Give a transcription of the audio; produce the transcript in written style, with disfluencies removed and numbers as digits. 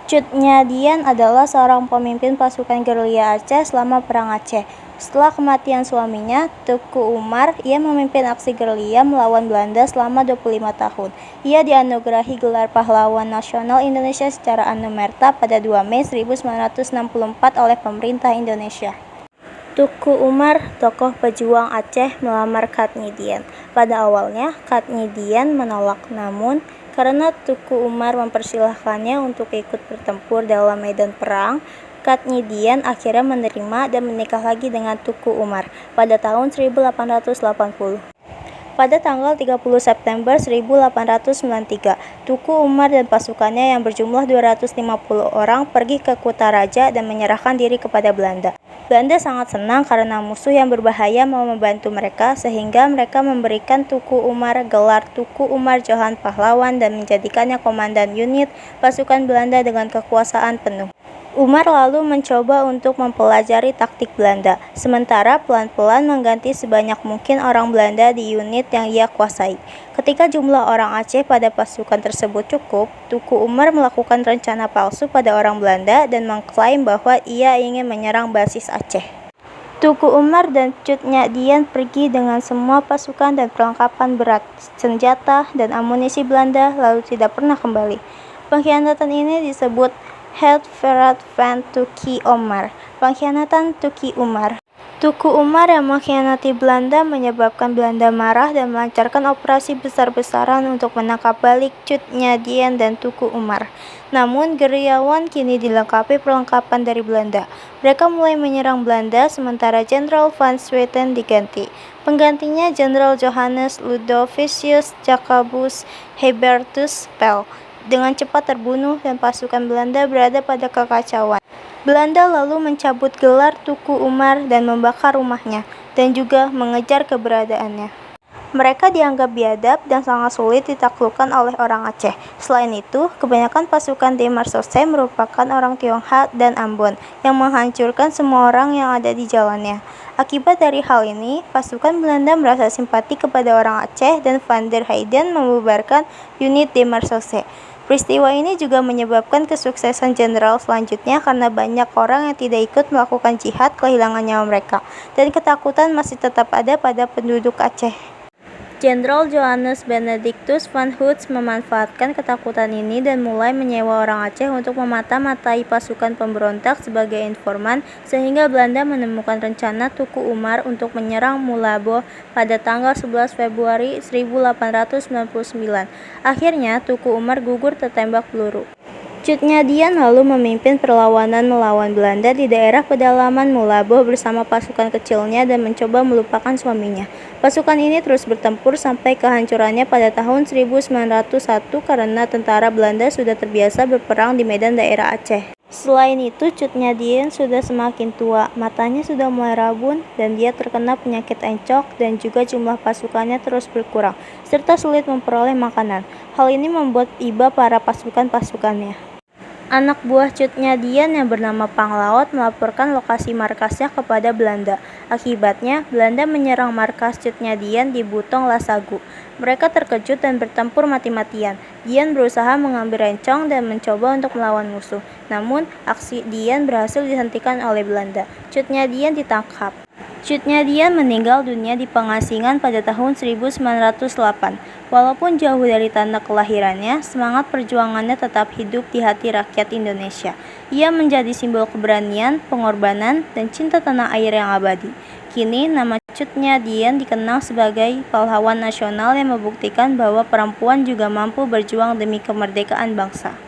Cut Nyak adalah seorang pemimpin pasukan gerilya Aceh selama Perang Aceh. Setelah kematian suaminya, Teuku Umar, ia memimpin aksi gerilya melawan Belanda selama 25 tahun. Ia dianugerahi gelar Pahlawan Nasional Indonesia secara anumerta pada 2 Mei 1964 oleh pemerintah Indonesia. Teuku Umar, tokoh pejuang Aceh, melamar Cut Nyak. Pada awalnya, Cut Nyak menolak, namun karena Teuku Umar mempersilahkannya untuk ikut bertempur dalam medan perang, Cut Nyak akhirnya menerima dan menikah lagi dengan Teuku Umar pada tahun 1880. Pada tanggal 30 September 1893, Teuku Umar dan pasukannya yang berjumlah 250 orang pergi ke Kutaraja dan menyerahkan diri kepada Belanda. Belanda sangat senang karena musuh yang berbahaya mau membantu mereka, sehingga mereka memberikan Teuku Umar gelar Teuku Umar Johan Pahlawan dan menjadikannya komandan unit pasukan Belanda dengan kekuasaan penuh. Umar lalu mencoba untuk mempelajari taktik Belanda, sementara pelan-pelan mengganti sebanyak mungkin orang Belanda di unit yang ia kuasai. Ketika jumlah orang Aceh pada pasukan tersebut cukup, Teuku Umar melakukan rencana palsu pada orang Belanda dan mengklaim bahwa ia ingin menyerang basis Aceh. Teuku Umar dan Cut Nyak pergi dengan semua pasukan dan perlengkapan berat, senjata, dan amunisi Belanda, lalu tidak pernah kembali. Pengkhianatan ini disebut Heldverat van Teuku Umar, pengkhianatan Teuku Umar. Teuku Umar yang mengkhianati Belanda menyebabkan Belanda marah dan melancarkan operasi besar-besaran untuk menangkap balik Cut Nyak dan Teuku Umar. Namun, gerilyawan kini dilengkapi perlengkapan dari Belanda. Mereka mulai menyerang Belanda, sementara Jenderal Van Swieten diganti. Penggantinya Jenderal Johannes Ludovicius Jacobus Hubertus Pel dengan cepat terbunuh dan pasukan Belanda berada pada kekacauan. Belanda lalu mencabut gelar Teuku Umar dan membakar rumahnya, dan juga mengejar keberadaannya. Mereka dianggap biadab dan sangat sulit ditaklukkan oleh orang Aceh. Selain itu, kebanyakan pasukan Demarsosse merupakan orang Tionghoa dan Ambon yang menghancurkan semua orang yang ada di jalannya. Akibat dari hal ini, pasukan Belanda merasa simpati kepada orang Aceh dan Van der Heyden membubarkan unit Demarsosse. Peristiwa ini juga menyebabkan kesuksesan jenderal selanjutnya karena banyak orang yang tidak ikut melakukan jihad kehilangan nyawa mereka, dan ketakutan masih tetap ada pada penduduk Aceh. Jenderal Johannes Benedictus van Hoots memanfaatkan ketakutan ini dan mulai menyewa orang Aceh untuk memata-matai pasukan pemberontak sebagai informan, sehingga Belanda menemukan rencana Teuku Umar untuk menyerang Mulabo pada tanggal 11 Februari 1899. Akhirnya, Teuku Umar gugur tertembak peluru. Cut Nyak lalu memimpin perlawanan melawan Belanda di daerah pedalaman Mulabo bersama pasukan kecilnya dan mencoba melupakan suaminya. Pasukan ini terus bertempur sampai kehancurannya pada tahun 1901 karena tentara Belanda sudah terbiasa berperang di medan daerah Aceh. Selain itu, Cut Nyak sudah semakin tua, matanya sudah mulai rabun, dan dia terkena penyakit encok, dan juga jumlah pasukannya terus berkurang, serta sulit memperoleh makanan. Hal ini membuat iba para pasukannya. Anak buah Cut Nyak yang bernama Panglaut melaporkan lokasi markasnya kepada Belanda. Akibatnya, Belanda menyerang markas Cut Nyak di Butong Lasagu. Mereka terkejut dan bertempur mati-matian. Dian berusaha mengambil rencong dan mencoba untuk melawan musuh. Namun, aksi Dian berhasil dihentikan oleh Belanda. Cut Nyak ditangkap. Cut Nyak meninggal dunia di pengasingan pada tahun 1908. Walaupun jauh dari tanah kelahirannya, semangat perjuangannya tetap hidup di hati rakyat Indonesia. Ia menjadi simbol keberanian, pengorbanan, dan cinta tanah air yang abadi. Kini, nama Cut Nyak dikenal sebagai pahlawan nasional yang membuktikan bahwa perempuan juga mampu berjuang demi kemerdekaan bangsa.